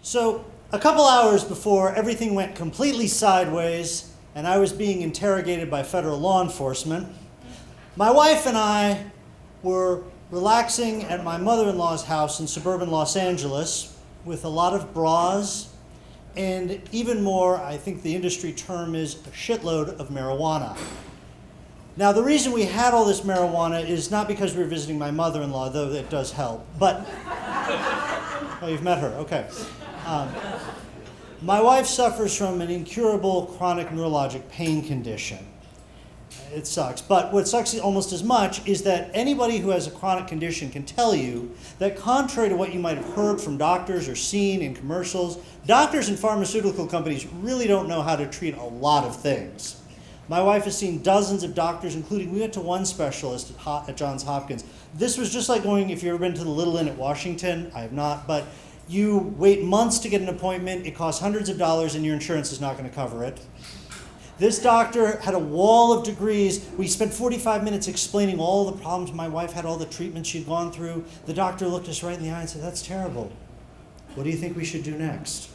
So a couple hours before everything went completely sideways and I was being interrogated by federal law enforcement, my wife and I were relaxing at my mother-in-law's house in suburban Los Angeles with a lot of bras and even more, I think the industry term is a shitload of marijuana. Now, the reason we had all this marijuana is not because we were visiting my mother-in-law, though it does help, but... Oh, you've met her, okay. My wife suffers from an incurable chronic neurologic pain condition. It sucks, but what sucks almost as much is that anybody who has a chronic condition can tell you that contrary to what you might have heard from doctors or seen in commercials, doctors and pharmaceutical companies really don't know how to treat a lot of things. My wife has seen dozens of doctors, including, we went to one specialist at Johns Hopkins. This was just like going, if you've ever been to the Little Inn at Washington, I have not, but you wait months to get an appointment, it costs hundreds of dollars, and your insurance is not going to cover it. This doctor had a wall of degrees. We spent 45 minutes explaining all the problems my wife had, all the treatments she'd gone through. The doctor looked us right in the eye and said, "That's terrible. What do you think we should do next?"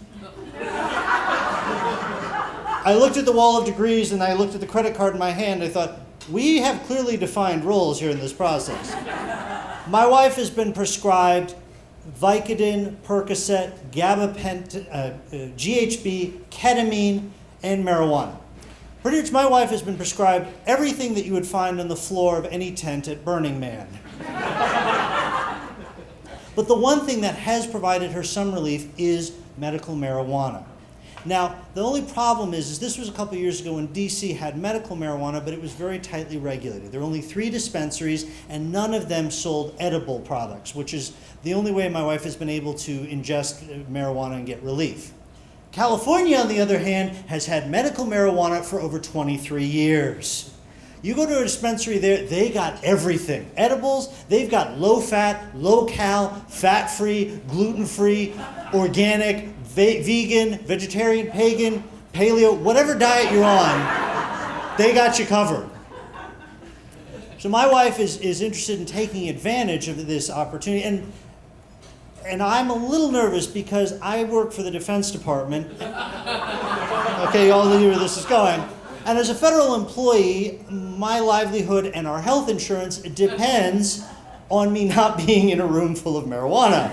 I looked at the wall of degrees and I looked at the credit card in my hand. I thought, we have clearly defined roles here in this process. My wife has been prescribed Vicodin, Percocet, GHB, ketamine, and marijuana. Pretty much my wife has been prescribed everything that you would find on the floor of any tent at Burning Man. But the one thing that has provided her some relief is medical marijuana. Now, the only problem is this was a couple years ago when DC had medical marijuana, but it was very tightly regulated. There were only 3 dispensaries, and none of them sold edible products, which is the only way my wife has been able to ingest marijuana and get relief. California, on the other hand, has had medical marijuana for over 23 years. You go to a dispensary there, they got everything. Edibles, they've got low-fat, low-cal, fat-free, gluten-free, organic, vegan, vegetarian, pagan, paleo, whatever diet you're on, they got you covered. So my wife is interested in taking advantage of this opportunity, and I'm a little nervous because I work for the Defense Department. Okay, you all know where this is going. And as a federal employee, my livelihood and our health insurance depends on me not being in a room full of marijuana.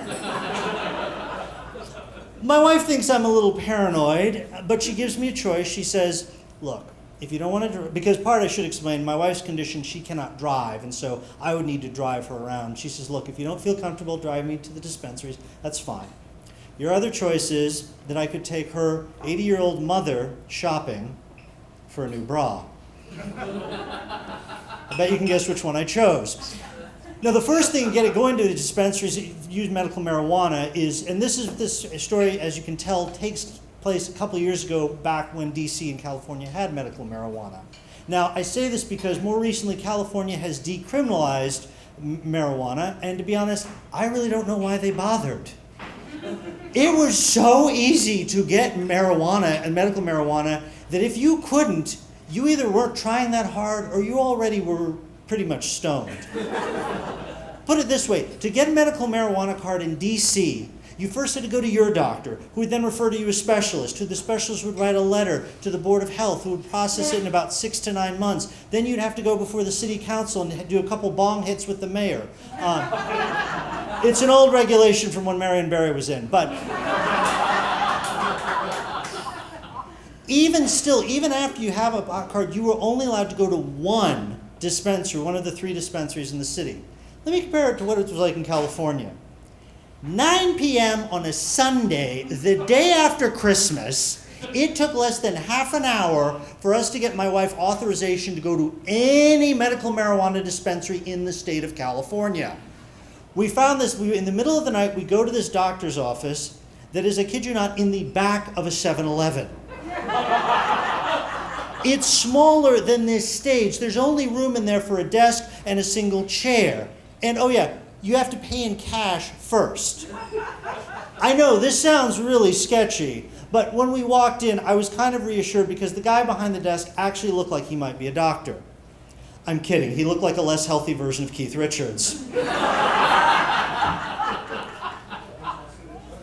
My wife thinks I'm a little paranoid, but she gives me a choice. She says, look, if you don't want to, because part I should explain, my wife's condition, she cannot drive, and so I would need to drive her around. She says, look, if you don't feel comfortable driving me to the dispensaries, that's fine. Your other choice is that I could take her 80-year-old mother shopping for a new bra. I bet you can guess which one I chose. Now, the first thing going to the dispensaries that use medical marijuana is, and this story, as you can tell, takes place a couple years ago back when DC and California had medical marijuana. Now, I say this because more recently California has decriminalized marijuana, and to be honest, I really don't know why they bothered. It was so easy to get marijuana and medical marijuana that if you couldn't, you either weren't trying that hard or you already were pretty much stoned. Put it this way, to get a medical marijuana card in DC, you first had to go to your doctor, who would then refer to you as a specialist, who the specialist would write a letter to the Board of Health, who would process it in about 6 to 9 months. Then you'd have to go before the city council and do a couple bong hits with the mayor. It's an old regulation from when Marion Barry was in, but even still, even after you have a card, you were only allowed to go to one dispensary, one of the 3 dispensaries in the city. Let me compare it to what it was like in California. 9 p.m. on a Sunday, the day after Christmas, it took less than half an hour for us to get my wife authorization to go to any medical marijuana dispensary in the state of California. We found this, in the middle of the night, we go to this doctor's office that is, I kid you not, in the back of a 7-Eleven. It's smaller than this stage. There's only room in there for a desk and a single chair. And oh yeah, you have to pay in cash first. I know, this sounds really sketchy, but when we walked in, I was kind of reassured because the guy behind the desk actually looked like he might be a doctor. I'm kidding, he looked like a less healthy version of Keith Richards.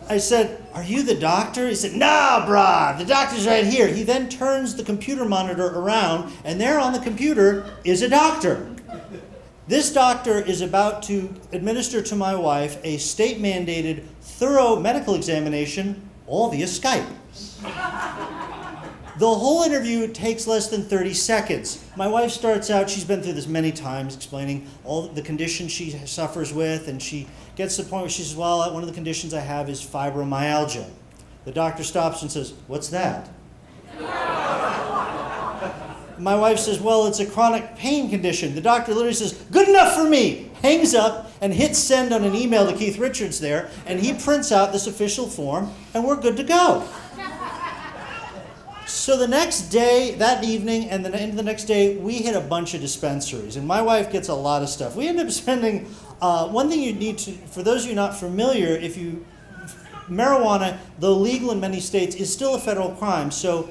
I said, "Are you the doctor?" He said, "Nah, brah, the doctor's right here." He then turns the computer monitor around, and there on the computer is a doctor. This doctor is about to administer to my wife a state-mandated, thorough medical examination, all via Skype. The whole interview takes less than 30 seconds. My wife starts out, she's been through this many times, explaining all the conditions she suffers with, and she gets to the point where she says, "Well, one of the conditions I have is fibromyalgia." The doctor stops and says, "What's that?" My wife says, "Well, it's a chronic pain condition." The doctor literally says, "Good enough for me," hangs up and hits send on an email to Keith Richards there, and he prints out this official form, and we're good to go. So the next day, that evening, and the end of the next day, we hit a bunch of dispensaries, and my wife gets a lot of stuff. We end up spending, one thing you need to, for those of you not familiar, marijuana, though legal in many states, is still a federal crime, so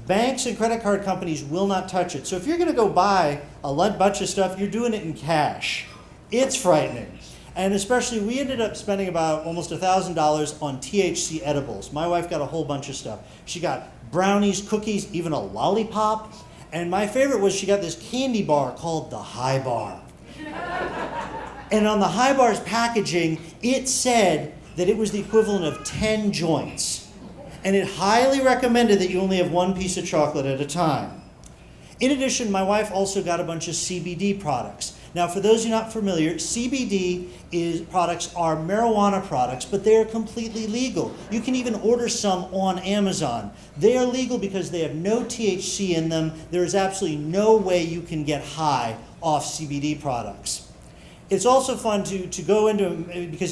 banks and credit card companies will not touch it. So if you're going to go buy a bunch of stuff, you're doing it in cash. It's frightening. And especially, we ended up spending about almost $1,000 on THC edibles. My wife got a whole bunch of stuff. She got brownies, cookies, even a lollipop. And my favorite was she got this candy bar called the High Bar. And on the High Bar's packaging, it said that it was the equivalent of 10 joints. And it highly recommended that you only have one piece of chocolate at a time. In addition, my wife also got a bunch of CBD products. Now, for those of you not familiar, CBD products are marijuana products, but they are completely legal. You can even order some on Amazon. They are legal because they have no THC in them. There is absolutely no way you can get high off CBD products. It's also fun to go into, because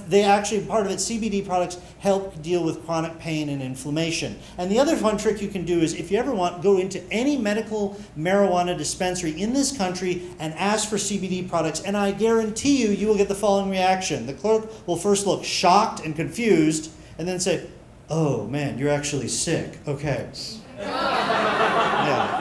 they actually, part of it, CBD products help deal with chronic pain and inflammation. And the other fun trick you can do is, if you ever want, go into any medical marijuana dispensary in this country and ask for CBD products, and I guarantee you will get the following reaction. The clerk will first look shocked and confused, and then say, "Oh man, you're actually sick. Okay." Yeah.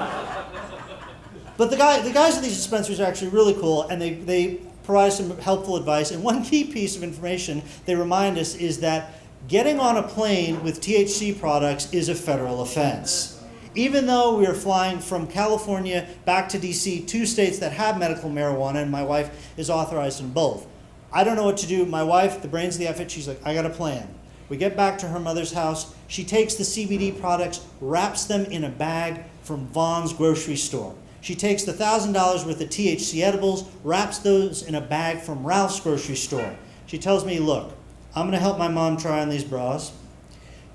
But the guys at these dispensaries are actually really cool, and they provide some helpful advice. And one key piece of information they remind us is that getting on a plane with THC products is a federal offense. Even though we are flying from California back to DC, two states that have medical marijuana, and my wife is authorized in both. I don't know what to do. My wife, the brains of the outfit, she's like, "I got a plan." We get back to her mother's house. She takes the CBD products, wraps them in a bag from Vaughn's grocery store. She takes the $1,000 worth of THC edibles, wraps those in a bag from Ralph's grocery store. She tells me, "Look, I'm going to help my mom try on these bras.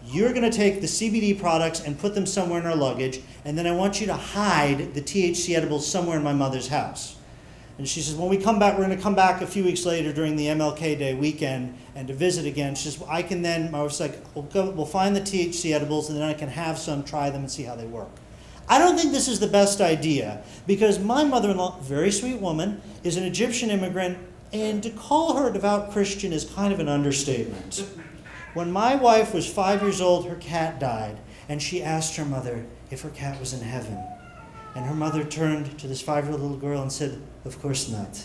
You're going to take the CBD products and put them somewhere in her luggage, and then I want you to hide the THC edibles somewhere in my mother's house." And she says, "When we come back, we're going to come back a few weeks later during the MLK Day weekend and to visit again." She says, "I can then," my wife's like, we'll find the THC edibles, and then I can have some, try them, and see how they work." I don't think this is the best idea, because my mother-in-law, very sweet woman, is an Egyptian immigrant, and to call her a devout Christian is kind of an understatement. When my wife was 5 years old, her cat died, and she asked her mother if her cat was in heaven. And her mother turned to this 5-year-old little girl and said, "Of course not.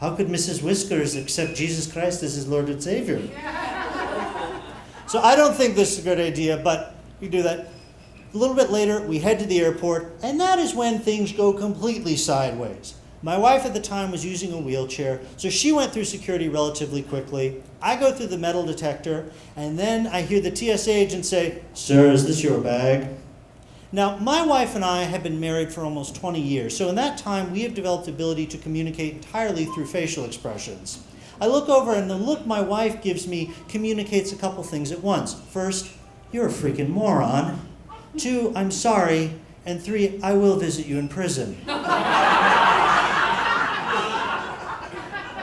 How could Mrs. Whiskers accept Jesus Christ as his Lord and Savior?" So I don't think this is a good idea, but you do that. A little bit later, we head to the airport, and that is when things go completely sideways. My wife at the time was using a wheelchair, so she went through security relatively quickly. I go through the metal detector, and then I hear the TSA agent say, "Sir, is this your bag?" Now, my wife and I have been married for almost 20 years, so in that time, we have developed the ability to communicate entirely through facial expressions. I look over, and the look my wife gives me communicates a couple things at once. First, "You're a freaking moron." 2, "I'm sorry." And 3, "I will visit you in prison."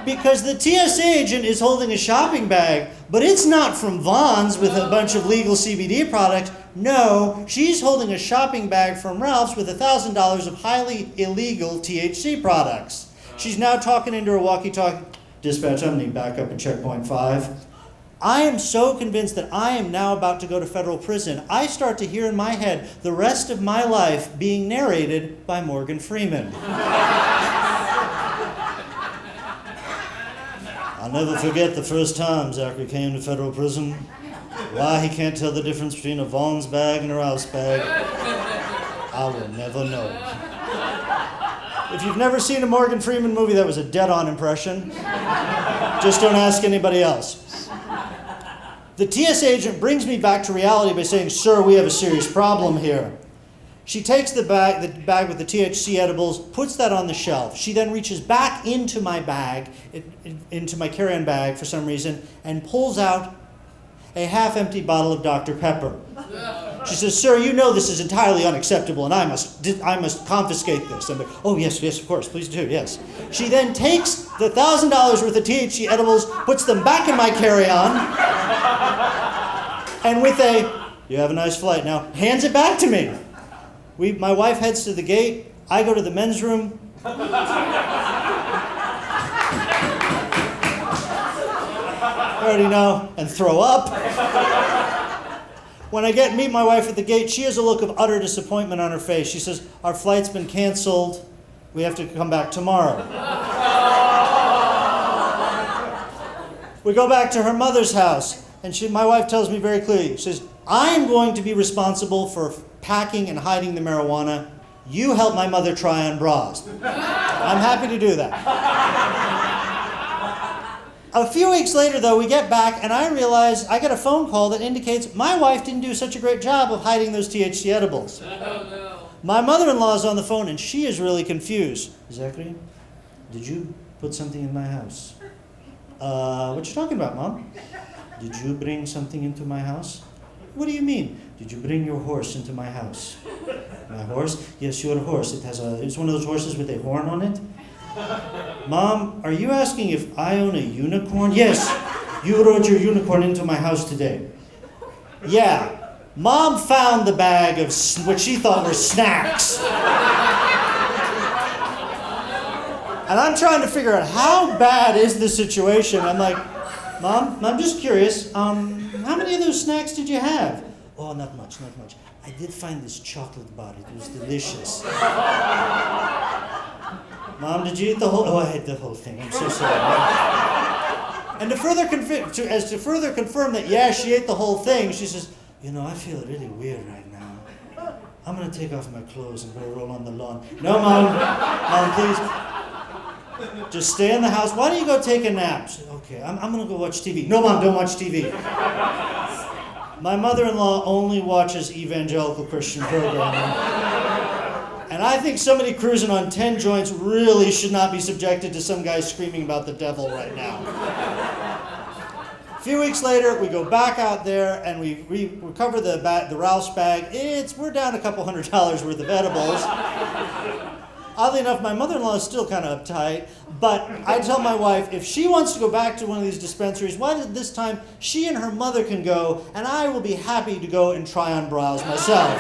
Because the TSA agent is holding a shopping bag, but it's not from Vaughn's with a bunch of legal CBD products. No, she's holding a shopping bag from Ralph's with $1,000 of highly illegal THC products. She's now talking into her walkie-talkie. "Dispatch, I'm needing backup at checkpoint 5. I am so convinced that I am now about to go to federal prison, I start to hear in my head the rest of my life being narrated by Morgan Freeman. On I'll never forget the first time Zachary came to federal prison. Why he can't tell the difference between a Vaughn's bag and a Rouse bag, I will never know. If you've never seen a Morgan Freeman movie, that was a dead-on impression. Just don't ask anybody else. The TS agent brings me back to reality by saying, "Sir, we have a serious problem here." She takes the bag with the THC edibles, puts that on the shelf. She then reaches back into my bag, into my carry-on bag for some reason, and pulls out a half-empty bottle of Dr. Pepper. She says, "Sir, you know this is entirely unacceptable, and I must confiscate this." I'm like, "Oh, yes, of course, please do, yes." She then takes the $1,000 worth of THC edibles, puts them back in my carry-on, and with a, "You have a nice flight now," hands it back to me. My wife heads to the gate. I go to the men's room. I already know, and throw up. When I meet my wife at the gate, she has a look of utter disappointment on her face. She says, "Our flight's been canceled. We have to come back tomorrow." We go back to her mother's house, and my wife tells me very clearly, she says, "I am going to be responsible for packing and hiding the marijuana. You help my mother try on bras." I'm happy to do that. A few weeks later, though, we get back, and I realize I get a phone call that indicates my wife didn't do such a great job of hiding those THC edibles. My mother-in-law is on the phone, and she is really confused. "Zachary, did you put something in my house?" What you talking about, Mom?" "Did you bring something into my house?" "What do you mean?" "Did you bring your horse into my house?" "My horse?" "Yes, your horse. It's one of those horses with a horn on it." "Mom, are you asking if I own a unicorn?" "Yes, you rode your unicorn into my house today." "Yeah, Mom found the bag of what she thought were snacks." And I'm trying to figure out how bad is the situation. I'm like, "Mom, I'm just curious, how many of those snacks did you have?" "Oh, not much. I did find this chocolate bar. It was delicious." "Mom, did you eat the whole..." "Oh, I ate the whole thing. I'm so sorry." And to further confirm that, yeah, she ate the whole thing, she says, "You know, I feel really weird right now. I'm going to take off my clothes and go roll on the lawn." "No, Mom, please. Just stay in the house. Why don't you go take a nap?" She said, "Okay, I'm going to go watch TV." "No, Mom, don't watch TV." My mother-in-law only watches evangelical Christian programming. And I think somebody cruising on 10 joints really should not be subjected to some guy screaming about the devil right now. A few weeks later, we go back out there and we recover the Rouse bag. We're down a couple $100 worth of edibles. Oddly enough, my mother-in-law is still kind of uptight, but I tell my wife, if she wants to go back to one of these dispensaries, why did this time she and her mother can go, and I will be happy to go and try on bras myself.